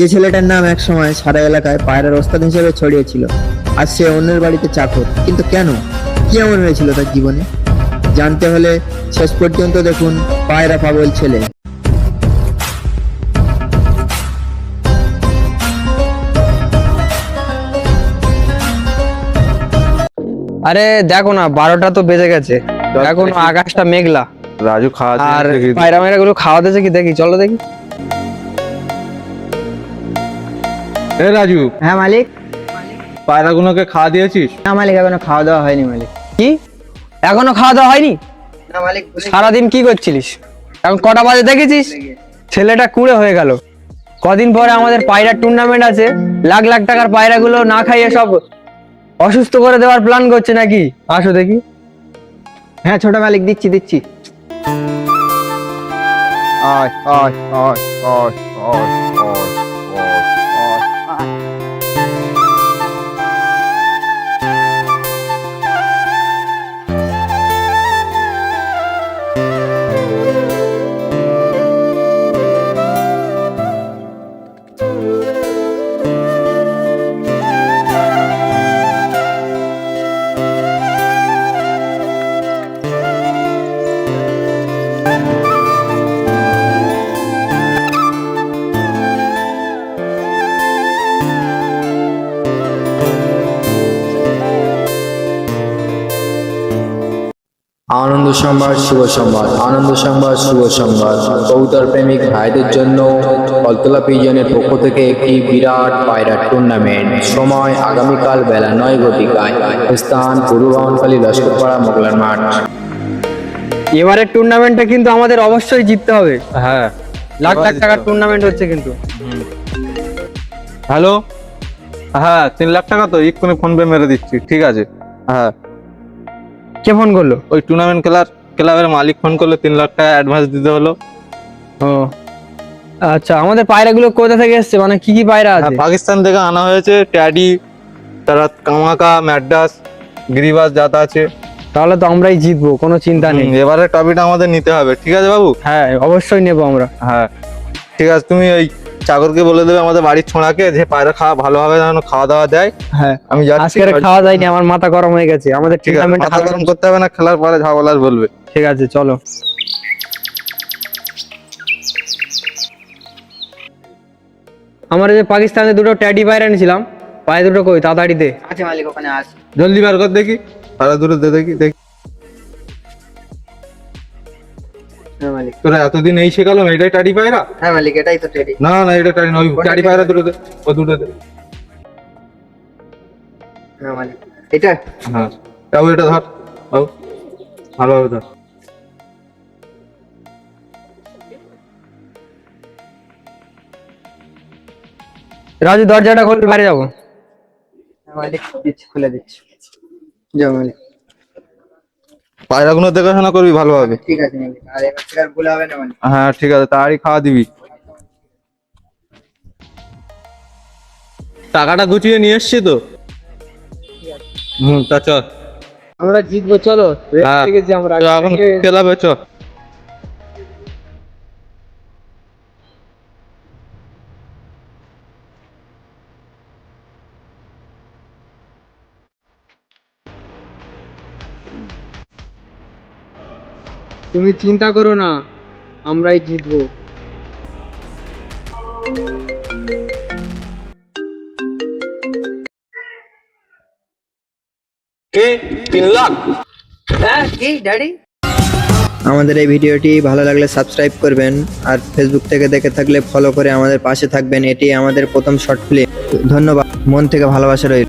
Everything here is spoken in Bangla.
যে ছেলেটার নাম এক সময় সারা এলাকায় পায়রার ওস্তাদ হিসেবে ছড়িয়েছিল, আজ সে অন্যের বাড়িতে চাকর। কিন্তু কেন, কি এমন হয়েছিল তার জীবনে? জানতে হলে শেষ পর্যন্ত দেখুন পায়রা পাগল ছেলে। আরে দেখো না, 12টা তো বেজে গেছে, এখন আকাশটা মেঘলা। রাজু খাওয়া আর পায়রা মায়রা গুলো খাওয়া দিয়েছে কি দেখি, চলো দেখি। এ রাজু, হ্যাঁ মালিক। পায়রাগুলোকে খাওয়া দিয়েছিস? না মালিক, এখনো খাওয়া দাওয়া হয়নি মালিক। কি এখনো খাওয়া দাওয়া হয়নি? না মালিক। সারাদিন কি করছিলিস? এখন কটা বাজে দেখেছিস? ছেলেটা কুঁড়ে হয়ে গেল। কদিন পরে আমাদের পায়রার টুর্নামেন্ট আছে, লাখ লাখ টাকার পায়রাগুলো না খাইয়ে সব অসুস্থ করে দেওয়ার প্ল্যান করছে নাকি? আসো দেখি। হ্যাঁ ছোট মালিক, দিচ্ছি দিচ্ছি। আয় আয় আয় আয় আয় আয় আয়। আনন্দ সংবাদ, শুভ সংবাদ। আনন্দ সংবাদ, শুভ সংবাদ। কবুতর প্রেমিক ভাইদের জন্য কলতলা পিজনের পক্ষ থেকে একটি বিরাট পায়রা টুর্নামেন্ট। সময় আগামীকাল বেলা 9 ঘটিকায়। স্থান পূর্ব বামনখালী, লস্করপাড়া, মোগলার মাঠ। এবারের টুর্নামেন্টটা কিন্তু আমাদের অবশ্যই জিততে হবে। হ্যাঁ, লাখ লাখ টাকার টুর্নামেন্ট হচ্ছে কিন্তু। হ্যালো, হ্যাঁ 3 লাখ টাকা তো এক্ষুনি ফোন পে মেরে দিচ্ছি। ঠিক আছে, হ্যাঁ। কে ফোন করলো? ওই টুর্নামেন্ট ক্লাবের মালিক ফোন করলো, 3 লাখ টাকা অ্যাডভান্স দিতে হলো। ও আচ্ছা, আমাদের পায়রাগুলো কোথা থেকে এসছে, মানে কি কি পায়রা আছে? পাকিস্তান থেকে আনা হয়েছে, ট্যাডি, তারা কামাকা, ম্যাড্রাস, গিরিবাস জাত আছে। তাহলে তো আমরাই জিতবো, কোনো চিন্তা নেই। এবারে ট্রফিটা আমাদের নিতে হবে, ঠিক আছে বাবু? হ্যাঁ অবশ্যই নেবো আমরা। হ্যাঁ ঠিক আছে, তুমি ওই চাকরকে বলে দেবে আমাদের বাড়ির ছোঁড়াকে যে পায়রা খাওয়া ভালোভাবে যেন খাওয়া দাওয়া দেয়। হ্যাঁ আমি যাচ্ছি। আজকে আর খাওয়া যায়নি, আমার মাথা গরম হয়ে গেছে। আমাদের ঠিক আছে, টুর্নামেন্ট মাথা গরম করতে হবে না, খেলার পরে যা বলার বলবে। ঠিক আছে চলো। আমার যে পাকিস্তানে দুটো ট্যাডি পায়রা এনেছিলাম, পায়ে দুটো কই তাড়াতাড়ি দে। আচ্ছা মালিক, ওখানে আস। জলদি বার কর দেখি, পায়রা দুটো দে দেখি দেখি। হ্যাঁ মালিক। তোরা এতদিন এই শেখালাম, এটাই টাডি পায়রা? হ্যাঁ মালিক, এটাই তো টেডি। না না, এটা টাডি নয়, টাডি পায়রা দুটো দে, ও দুটো দে। হ্যাঁ মালিক, এটা। হ্যাঁ তাও এটা ধর, বাবু ভালোভাবে ধর। রাজু দরজাটা খোল, বাইরে যাবো। হ্যাঁ মালিক, দিচ্ছি, খুলে দিচ্ছি। যাও মালিক। পায়রাগুলো দেখাশোনা করবি ভালোভাবে। ঠিক আছে মালিক, আর এবার থেকে আর ভুল হবে না মালিক। হ্যাঁ ঠিক আছে, তাড়াতাড়ি খাওয়া দিবি। টাকাটা গুছিয়ে নিয়ে এসছি তো। তা চল। আমরা জিতবো, চলো। হ্যাঁ, ঠিক আছে, আমরা তো এখন খেলাবে, চ। তুমি চিন্তা করো না, আমরাই জিতবো। হ্যাঁ কি ড্যাডি? আমাদের এই ভিডিওটি ভালো লাগলে সাবস্ক্রাইব করবেন, আর ফেসবুক থেকে দেখে থাকলে ফলো করে আমাদের পাশে থাকবেন। এটি আমাদের প্রথম শর্ট ফিল্ম। ধন্যবাদ, মন থেকে ভালোবাসা রইল।